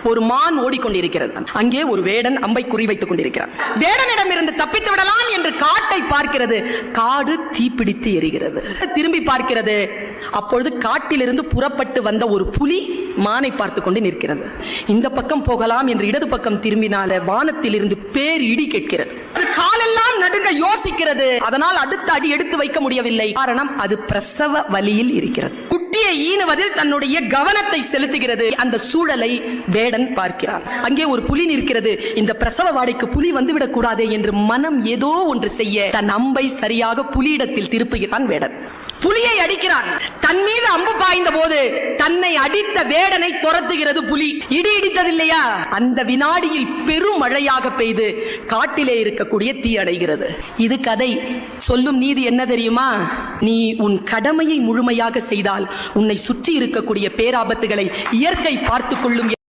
ஒரு மான் ஓடிக்கொண்டிருக்கிறது. அங்கே ஒரு வேடன் அம்பை குறிவைத்துக் கொண்டிருக்கிறார். வேடனிடம் இருந்து தப்பித்து விடலாம் என்று காட்டை பார்க்கிறது. காடு தீப்பிடித்து எரிகிறது. திரும்பி பார்க்கிறது. அப்பொழுது காட்டிலிருந்து புறப்பட்டு வந்த ஒரு புலி மானை பார்த்து கொண்டு நிற்கிறது. இந்த பக்கம் போகலாம் என்று இடது பக்கம் திரும்பினால வானத்தில் இருந்து பேர் இடி கேட்கிறது. காலெல்லாம் நடுங்க யோசிக்கிறது. அதனால் அடுத்த அடி எடுத்து வைக்க முடியவில்லை. காரணம், அது பிரசவ வலியில் இருக்கிறது. குட்டியை ஈனுவதில் தன்னுடைய கவனத்தை செலுத்துகிறது. அந்த சூழலை வேடன் பார்க்கிறார். அங்கே ஒரு புலி நிற்கிறது. இந்த பிரசவ வாடைக்கு புலி வந்துவிடக் கூடாதே என்று மனம் ஏதோ ஒன்று செய்ய தன் அம்பை சரியாக புலியிடத்தில் திருப்புகிறான் வேடன். புலியை அடிக்கிறான். தன் மீது அம்பு பாய்ந்த போது தன்னை அடித்த வேடனை துரத்துகிறது புலி. இடி இடித்ததில்லையா? அந்த வினாடியில் பெரும் மழையாக பெய்து காட்டிலே இருக்கக்கூடிய தீ அடைகிறது. இது கதை. சொல்லும் நீதி என்ன தெரியுமா? நீ உன் கடமையை முழுமையாக செய்தால் உன்னை சுற்றி இருக்கக்கூடிய பேராபத்துகளை இயற்கை பார்த்துக் கொள்ளும்.